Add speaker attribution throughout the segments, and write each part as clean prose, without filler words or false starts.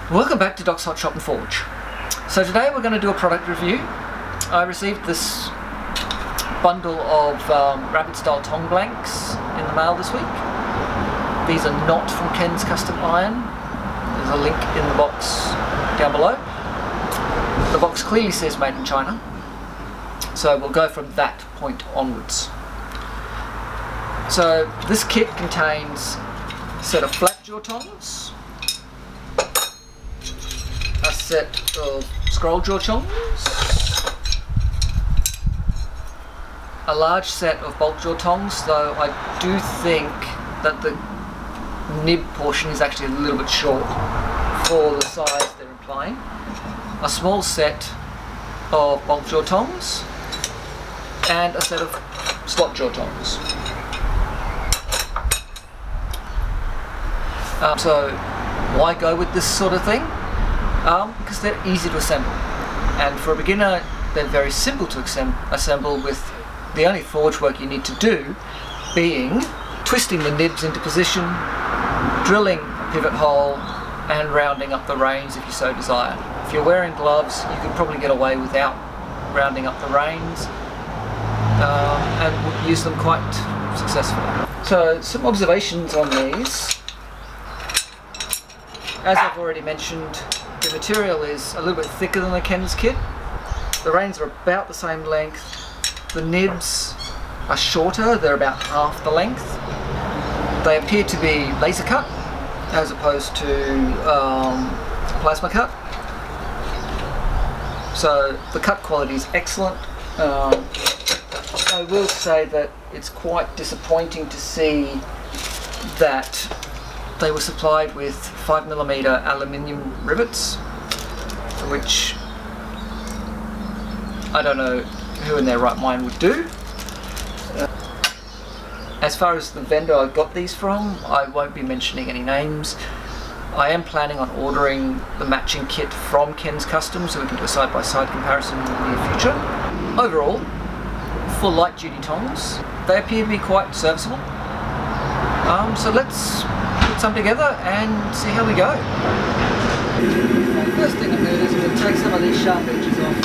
Speaker 1: Welcome back to Doc's Hot Shop and Forge. So today we're going to do a product review. I received this bundle of rabbit style tong blanks in the mail this week. These are not from Ken's Custom Iron. There's a link in the box down below. The box clearly says made in China, so we'll go from that point onwards. So this kit contains a set of flat jaw tongs, a set of scroll jaw tongs, a large set of bulk jaw tongs, though I do think that the nib portion is actually a little bit short for the size they're implying, a small set of bulk jaw tongs, and a set of slot jaw tongs. So why go with this sort of thing? Because they're easy to assemble, and for a beginner they're very simple to assemble, with the only forge work you need to do being twisting the nibs into position, drilling a pivot hole, and rounding up the reins if you so desire. If you're wearing gloves, you could probably get away without rounding up the reins, and use them quite successfully. So some observations on these. As I've already mentioned, the material is a little bit thicker than the Ken's kit. The reins are about the same length. The nibs are shorter, they're about half the length. They appear to be laser cut as opposed to plasma cut. So the cut quality is excellent. I will say that it's quite disappointing to see that they were supplied with 5mm aluminium rivets, which I don't know who in their right mind would do. As far as the vendor I got these from, I won't be mentioning any names. I am planning on ordering the matching kit from Ken's Custom so we can do a side-by-side comparison in the near future. Overall, for light duty tongs, they appear to be quite serviceable. So let's put some together and see how we go. First thing I'm going to do is I'm going to take some of these sharp edges off.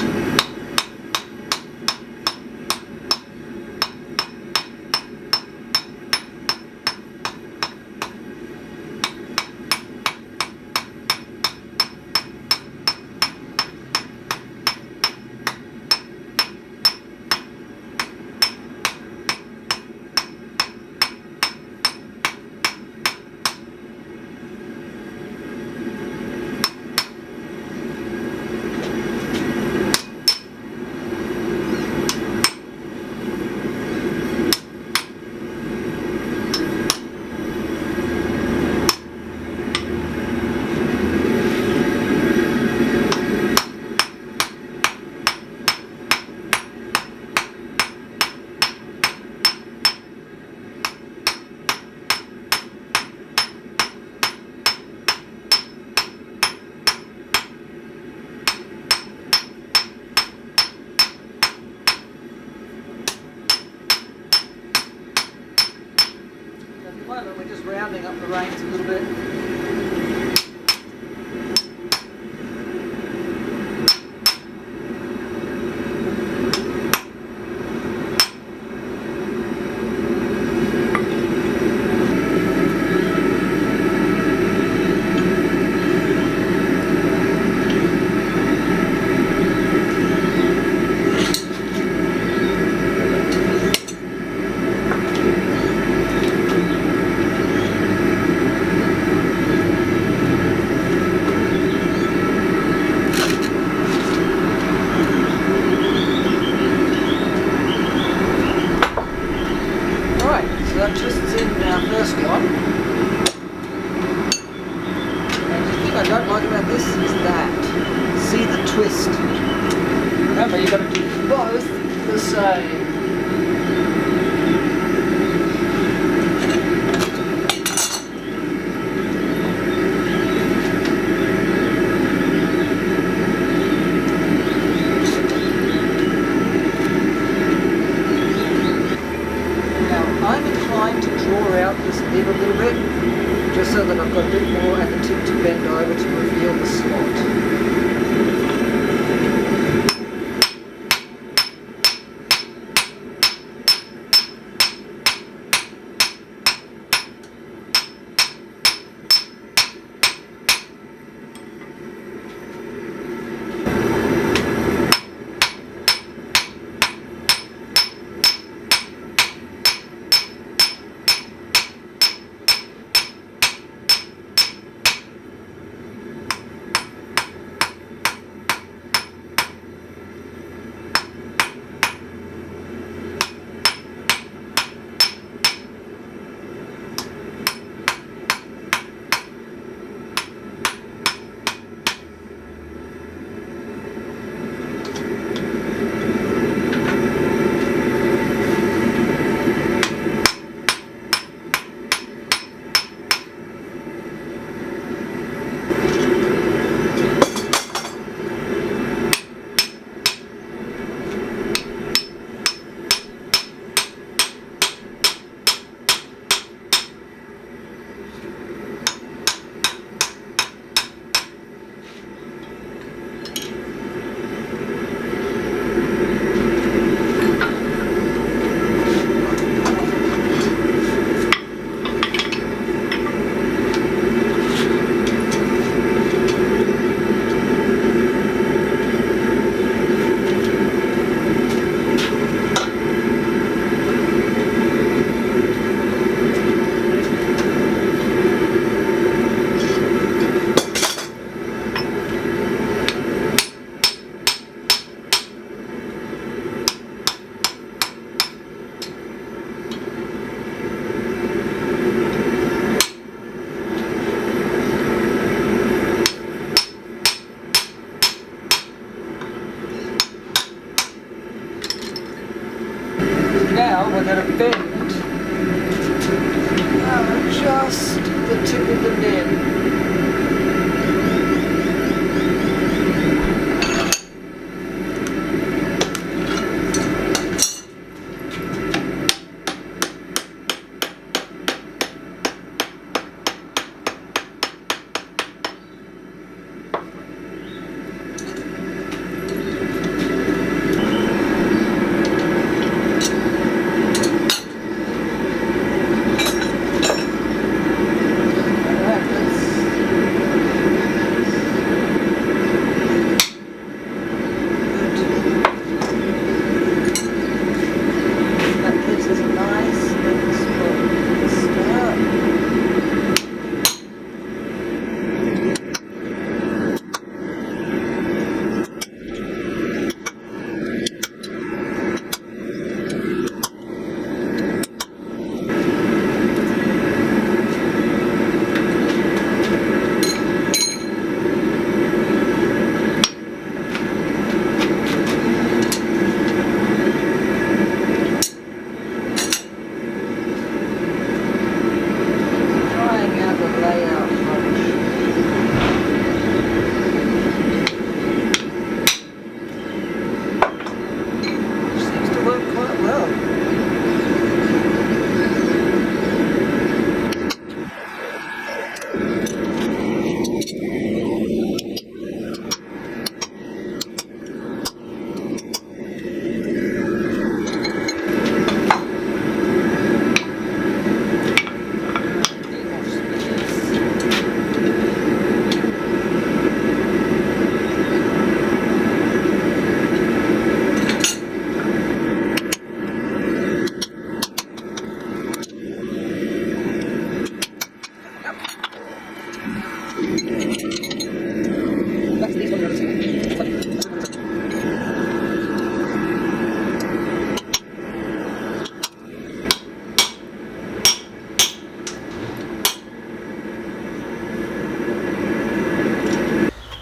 Speaker 1: We're just rounding up the reins a little bit. That twists in our first one, and the thing I don't like about this is that, see the twist. Remember, you've got to do both the same. Out this nib a little bit, just so that I've got a bit more at the tip to bend over to reveal the I'm going to bend just the tip of the nib.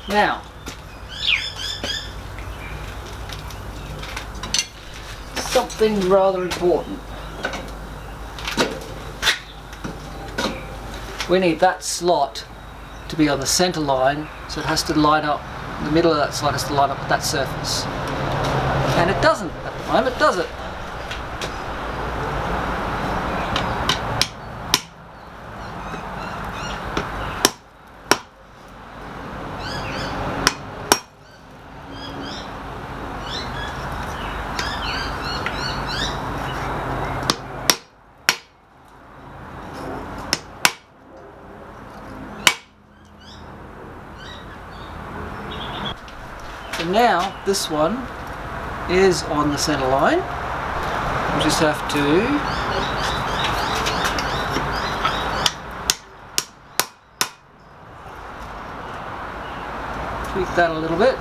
Speaker 1: Now, something rather important. We need that slot to be on the center line, so it has to line up, the middle of that slot has to line up with that surface. And it doesn't at the moment, does it? So now this one is on the center line. We just have to tweak that a little bit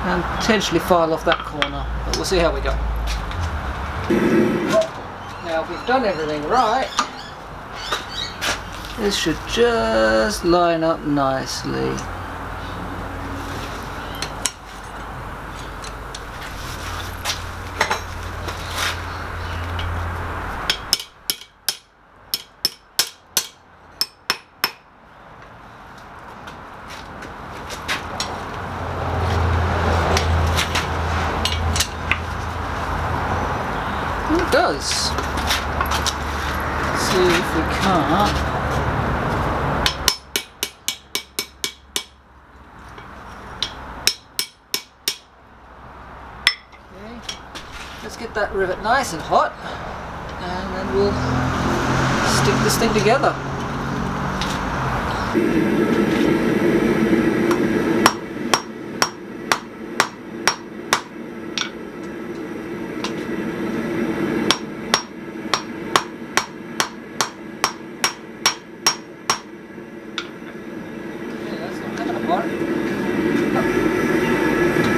Speaker 1: and potentially file off that corner, but we'll see how we go. Now if we've done everything right, this should just line up nicely. It does. Let's see if we can't. Okay. Let's get that rivet nice and hot, and then we'll stick this thing together.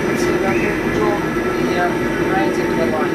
Speaker 1: Let's see if I can draw the brains into the line.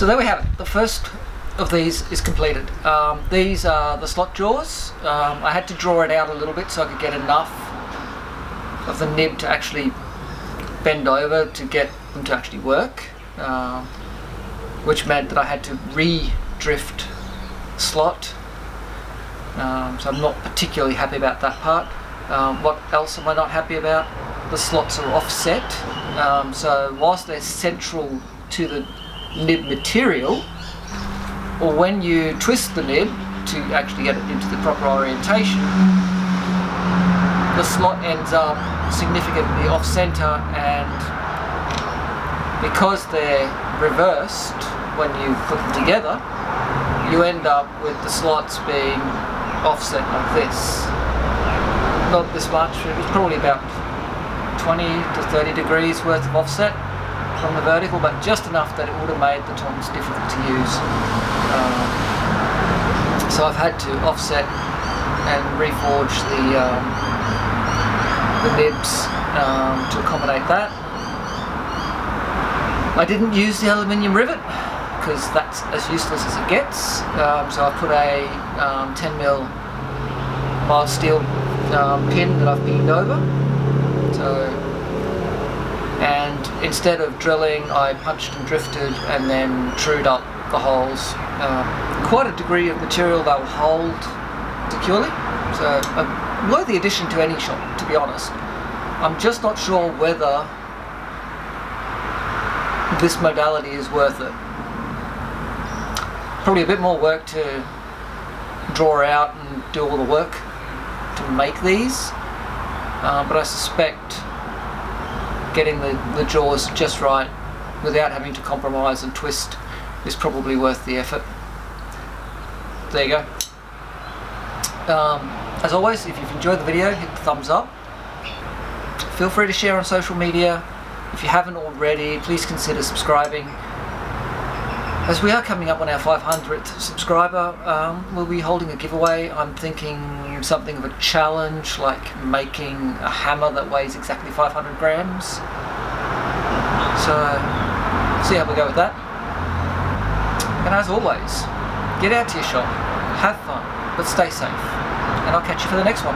Speaker 1: So there we have it. The first of these is completed. These are the slot jaws. I had to draw it out a little bit so I could get enough of the nib to actually bend over to get them to actually work, which meant that I had to re-drift slot. So I'm not particularly happy about that part. What else am I not happy about? The slots are offset. So whilst they're central to the nib material, or when you twist the nib to actually get it into the proper orientation, the slot ends up significantly off center, and because they're reversed when you put them together, you end up with the slots being offset like this. Not this much, it was probably about 20 to 30 degrees worth of offset from the vertical, but just enough that it would have made the tongs difficult to use. So I've had to offset and reforge the nibs to accommodate that. I didn't use the aluminium rivet because that's as useless as it gets. So I put a 10mm mild steel pin that I've pinged over. And instead of drilling, I punched and drifted and then trued up the holes. Quite a degree of material that will hold securely. So a worthy addition to any shop, to be honest. I'm just not sure whether this modality is worth it. Probably a bit more work to draw out and do all the work to make these, but I suspect getting the jaws just right without having to compromise and twist is probably worth the effort. There you go. As always, if you've enjoyed the video, hit the thumbs up. Feel free to share on social media. If you haven't already, please consider subscribing. As we are coming up on our 500th subscriber, we'll be holding a giveaway. I'm thinking something of a challenge, like making a hammer that weighs exactly 500 grams. So, see how we go with that. And as always, get out to your shop, have fun, but stay safe. And I'll catch you for the next one.